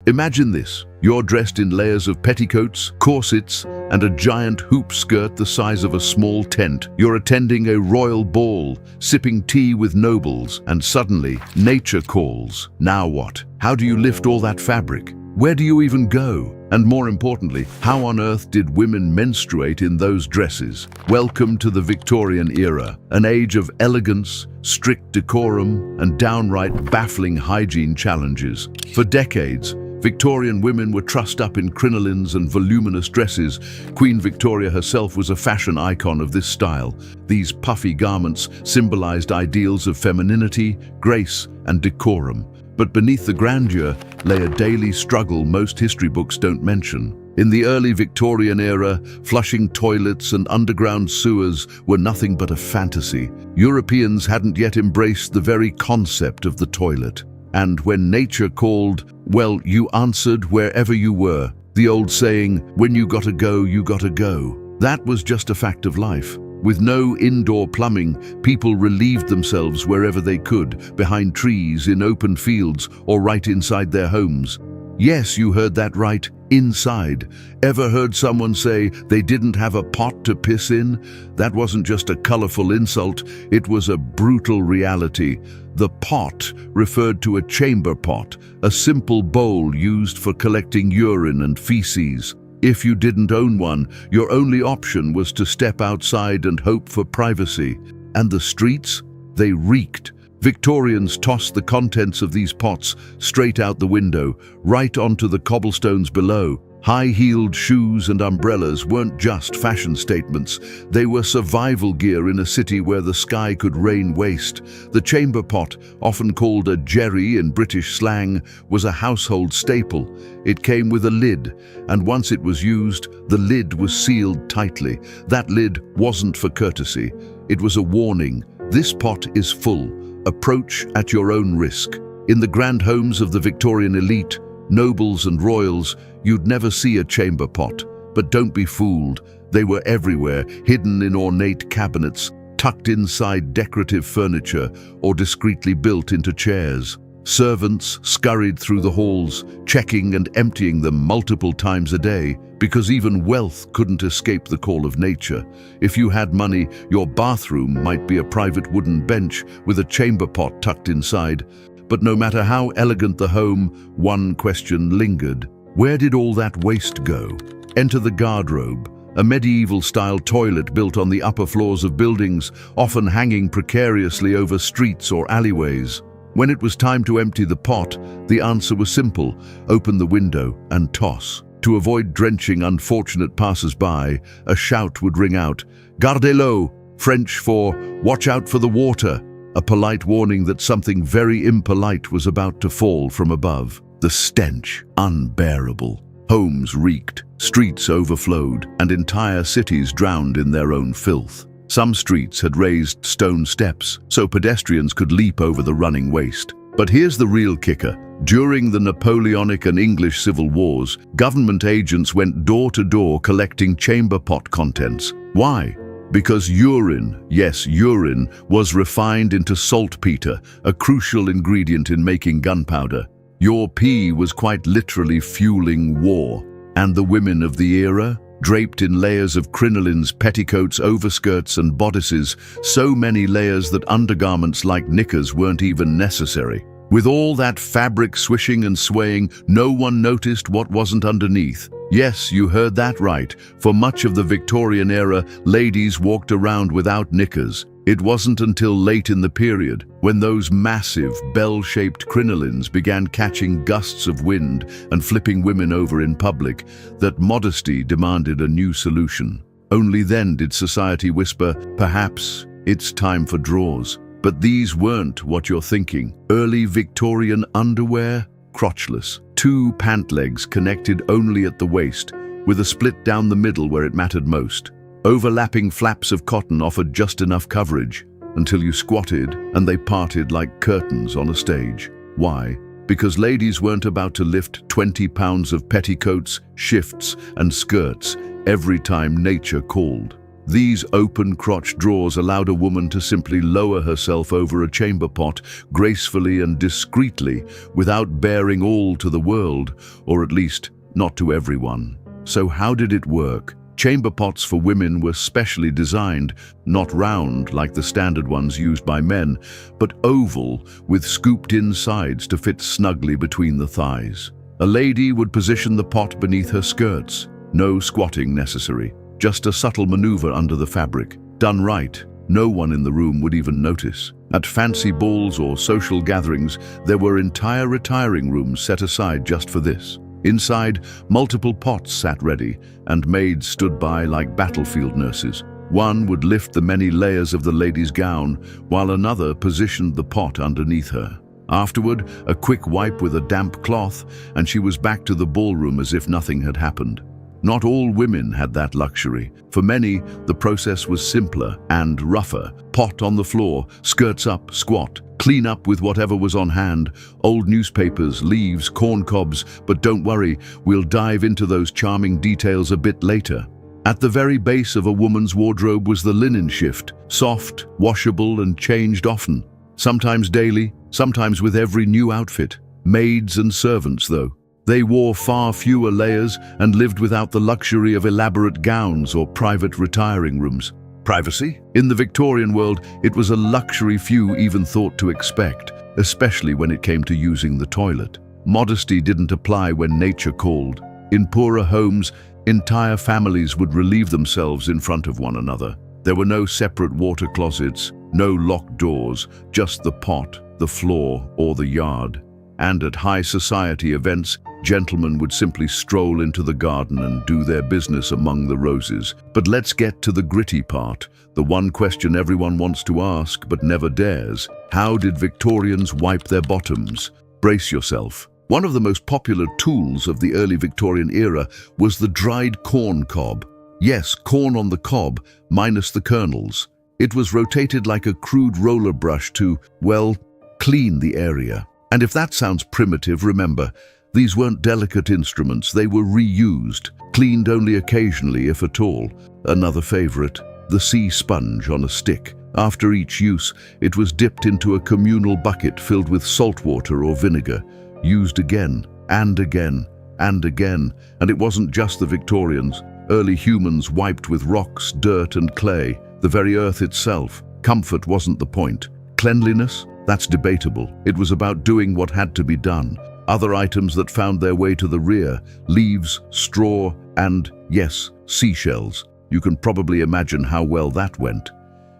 Imagine this. You're dressed in layers of petticoats, corsets, and a giant hoop skirt the size of a small tent. You're attending a royal ball, sipping tea with nobles, and suddenly, nature calls. Now what? How do you lift all that fabric? Where do you even go? And more importantly, how on earth did women menstruate in those dresses? Welcome to the Victorian era, an age of elegance, strict decorum, and downright baffling hygiene challenges. For decades, Victorian women were trussed up in crinolines and voluminous dresses. Queen Victoria herself was a fashion icon of this style. These puffy garments symbolized ideals of femininity, grace, and decorum. But beneath the grandeur lay a daily struggle most history books don't mention. In the early Victorian era, flushing toilets and underground sewers were nothing but a fantasy. Europeans hadn't yet embraced the very concept of the toilet. And when nature called, well, you answered wherever you were. The old saying, when you gotta go, you gotta go. That was just a fact of life. With no indoor plumbing, people relieved themselves wherever they could, behind trees, in open fields, or right inside their homes. Yes, you heard that right, inside. Ever heard someone say they didn't have a pot to piss in? That wasn't just a colorful insult, it was a brutal reality. The pot referred to a chamber pot, a simple bowl used for collecting urine and feces. If you didn't own one, your only option was to step outside and hope for privacy. And the streets? They reeked. Victorians tossed the contents of these pots straight out the window, right onto the cobblestones below. High-heeled shoes and umbrellas weren't just fashion statements. They were survival gear in a city where the sky could rain waste. The chamber pot, often called a jerry in British slang, was a household staple. It came with a lid, and once it was used, the lid was sealed tightly. That lid wasn't for courtesy. It was a warning. This pot is full. Approach at your own risk. In the grand homes of the Victorian elite, nobles and royals, you'd never see a chamber pot. But don't be fooled. They were everywhere, hidden in ornate cabinets, tucked inside decorative furniture, or discreetly built into chairs. Servants scurried through the halls, checking and emptying them multiple times a day, because even wealth couldn't escape the call of nature. If you had money, your bathroom might be a private wooden bench with a chamber pot tucked inside. But no matter how elegant the home, one question lingered. Where did all that waste go? Enter the garderobe, a medieval-style toilet built on the upper floors of buildings, often hanging precariously over streets or alleyways. When it was time to empty the pot, the answer was simple: open the window and toss. To avoid drenching unfortunate passers-by, a shout would ring out, "Gardez l'eau," French for "watch out for the water," a polite warning that something very impolite was about to fall from above. The stench, unbearable. Homes reeked, streets overflowed, and entire cities drowned in their own filth. Some streets had raised stone steps, so pedestrians could leap over the running waste. But here's the real kicker. During the Napoleonic and English Civil Wars, government agents went door to door collecting chamber pot contents. Why? Because urine, yes, urine, was refined into saltpeter, a crucial ingredient in making gunpowder. Your pee was quite literally fueling war. And the women of the era? Draped in layers of crinolines, petticoats, overskirts, and bodices, so many layers that undergarments like knickers weren't even necessary. With all that fabric swishing and swaying, no one noticed what wasn't underneath. Yes, you heard that right. For much of the Victorian era, ladies walked around without knickers. It wasn't until late in the period, when those massive, bell-shaped crinolines began catching gusts of wind and flipping women over in public, that modesty demanded a new solution. Only then did society whisper, perhaps it's time for drawers. But these weren't what you're thinking. Early Victorian underwear? Crotchless. 2 pant legs connected only at the waist, with a split down the middle where it mattered most. Overlapping flaps of cotton offered just enough coverage, until you squatted and they parted like curtains on a stage. Why? Because ladies weren't about to lift 20 pounds of petticoats, shifts, and skirts every time nature called. These open-crotch drawers allowed a woman to simply lower herself over a chamber pot gracefully and discreetly without bearing all to the world, or at least not to everyone. So how did it work? Chamber pots for women were specially designed, not round like the standard ones used by men, but oval with scooped-in sides to fit snugly between the thighs. A lady would position the pot beneath her skirts. No squatting necessary, just a subtle maneuver under the fabric. Done right, no one in the room would even notice. At fancy balls or social gatherings, there were entire retiring rooms set aside just for this. Inside, multiple pots sat ready, and maids stood by like battlefield nurses. One would lift the many layers of the lady's gown, while another positioned the pot underneath her. Afterward, a quick wipe with a damp cloth, and she was back to the ballroom as if nothing had happened. Not all women had that luxury. For many, the process was simpler and rougher. Pot on the floor, skirts up, squat, clean up with whatever was on hand, old newspapers, leaves, corn cobs, but don't worry, we'll dive into those charming details a bit later. At the very base of a woman's wardrobe was the linen shift, soft, washable and changed often. Sometimes daily, sometimes with every new outfit. Maids and servants, though. They wore far fewer layers and lived without the luxury of elaborate gowns or private retiring rooms. Privacy? In the Victorian world, it was a luxury few even thought to expect, especially when it came to using the toilet. Modesty didn't apply when nature called. In poorer homes, entire families would relieve themselves in front of one another. There were no separate water closets, no locked doors, just the pot, the floor, or the yard. And at high society events, gentlemen would simply stroll into the garden and do their business among the roses. But let's get to the gritty part, the one question everyone wants to ask but never dares. How did Victorians wipe their bottoms? Brace yourself. One of the most popular tools of the early Victorian era was the dried corn cob. Yes, corn on the cob, minus the kernels. It was rotated like a crude roller brush to, well, clean the area. And if that sounds primitive, remember, these weren't delicate instruments, they were reused, cleaned only occasionally if at all. Another favorite, the sea sponge on a stick. After each use, it was dipped into a communal bucket filled with salt water or vinegar, used again, and again, and again. And it wasn't just the Victorians. Early humans wiped with rocks, dirt and clay, the very earth itself. Comfort wasn't the point. Cleanliness? That's debatable. It was about doing what had to be done. Other items that found their way to the rear, leaves, straw, and, yes, seashells. You can probably imagine how well that went.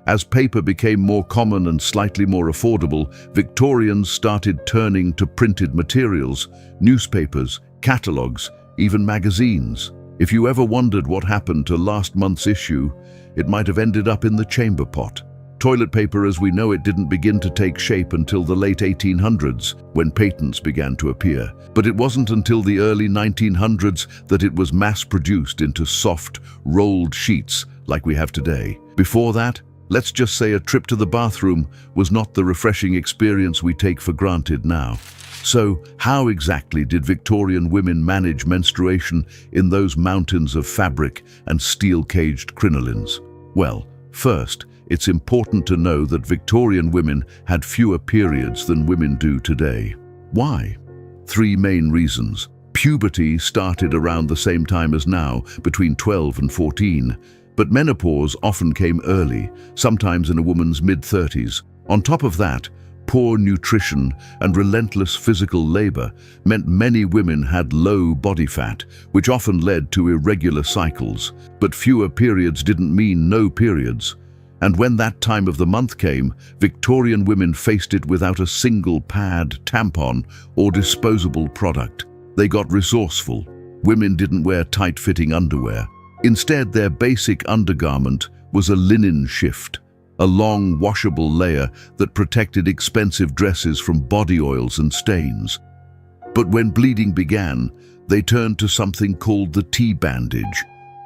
As paper became more common and slightly more affordable, Victorians started turning to printed materials, newspapers, catalogues, even magazines. If you ever wondered what happened to last month's issue, it might have ended up in the chamber pot. Toilet paper as we know it didn't begin to take shape until the late 1800s, when patents began to appear. But it wasn't until the early 1900s that it was mass-produced into soft, rolled sheets like we have today. Before that, let's just say a trip to the bathroom was not the refreshing experience we take for granted now. So, how exactly did Victorian women manage menstruation in those mountains of fabric and steel-caged crinolines? Well, first, it's important to know that Victorian women had fewer periods than women do today. Why? Three main reasons. Puberty started around the same time as now, between 12 and 14, but menopause often came early, sometimes in a woman's mid-30s. On top of that, poor nutrition and relentless physical labor meant many women had low body fat, which often led to irregular cycles. But fewer periods didn't mean no periods. And when that time of the month came, Victorian women faced it without a single pad, tampon, or disposable product. They got resourceful. Women didn't wear tight-fitting underwear. Instead, their basic undergarment was a linen shift, a long, washable layer that protected expensive dresses from body oils and stains. But when bleeding began, they turned to something called the T-bandage.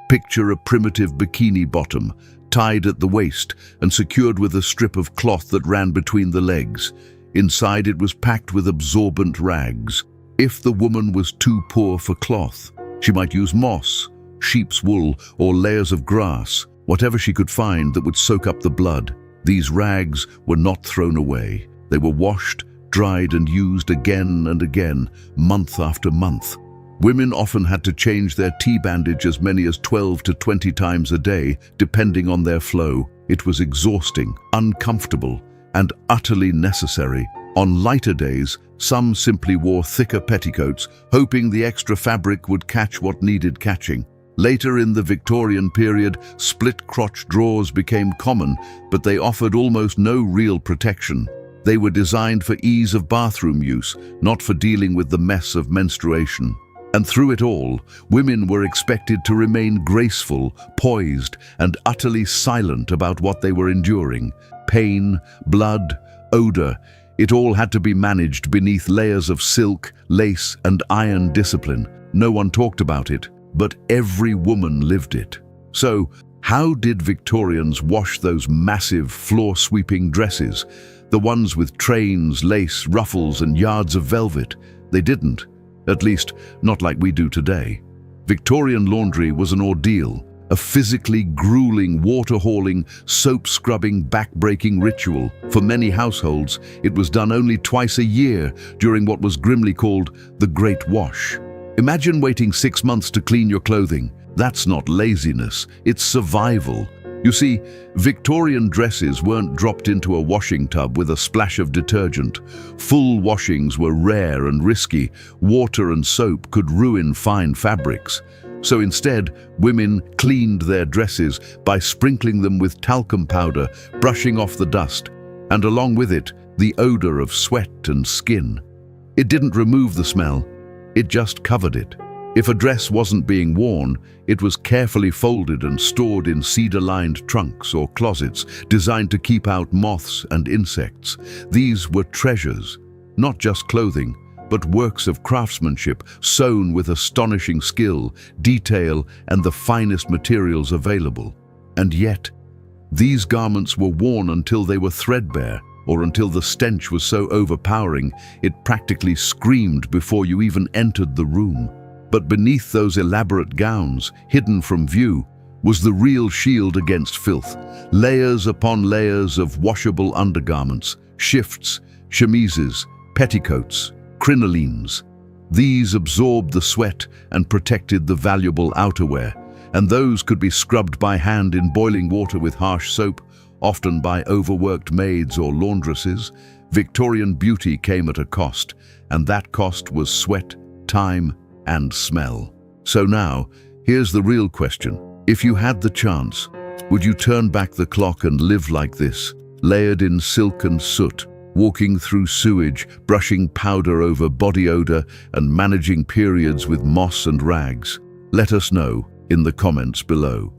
Picture a primitive bikini bottom, tied at the waist and secured with a strip of cloth that ran between the legs. Inside it was packed with absorbent rags. If the woman was too poor for cloth, she might use moss, sheep's wool, or layers of grass. whatever she could find that would soak up the blood. These rags were not thrown away. They were washed, dried and used again and again, month after month. Women often had to change their tea bandage as many as 12 to 20 times a day, depending on their flow. It was exhausting, uncomfortable, and utterly necessary. On lighter days, some simply wore thicker petticoats, hoping the extra fabric would catch what needed catching. Later in the Victorian period, split-crotch drawers became common, but they offered almost no real protection. They were designed for ease of bathroom use, not for dealing with the mess of menstruation. And through it all, women were expected to remain graceful, poised, and utterly silent about what they were enduring. Pain, blood, odor, it all had to be managed beneath layers of silk, lace, and iron discipline. No one talked about it, but every woman lived it. So, how did Victorians wash those massive, floor-sweeping dresses? The ones with trains, lace, ruffles, and yards of velvet? They didn't. At least, not like we do today. Victorian laundry was an ordeal, a physically grueling, water-hauling, soap-scrubbing, back-breaking ritual. For many households, it was done only twice a year during what was grimly called the Great Wash. Imagine waiting 6 months to clean your clothing. That's not laziness, it's survival. You see, Victorian dresses weren't dropped into a washing tub with a splash of detergent. Full washings were rare and risky. Water and soap could ruin fine fabrics. So instead, women cleaned their dresses by sprinkling them with talcum powder, brushing off the dust, and along with it, the odor of sweat and skin. It didn't remove the smell, it just covered it. If a dress wasn't being worn, it was carefully folded and stored in cedar-lined trunks or closets designed to keep out moths and insects. These were treasures, not just clothing, but works of craftsmanship sewn with astonishing skill, detail, and the finest materials available. And yet, these garments were worn until they were threadbare, or until the stench was so overpowering it practically screamed before you even entered the room. But beneath those elaborate gowns, hidden from view, was the real shield against filth. Layers upon layers of washable undergarments, shifts, chemises, petticoats, crinolines. These absorbed the sweat and protected the valuable outerwear, and those could be scrubbed by hand in boiling water with harsh soap, often by overworked maids or laundresses. Victorian beauty came at a cost, and that cost was sweat, time, and smell. So now, here's the real question. If you had the chance, would you turn back the clock and live like this, layered in silk and soot, walking through sewage, brushing powder over body odor, and managing periods with moss and rags? Let us know in the comments below.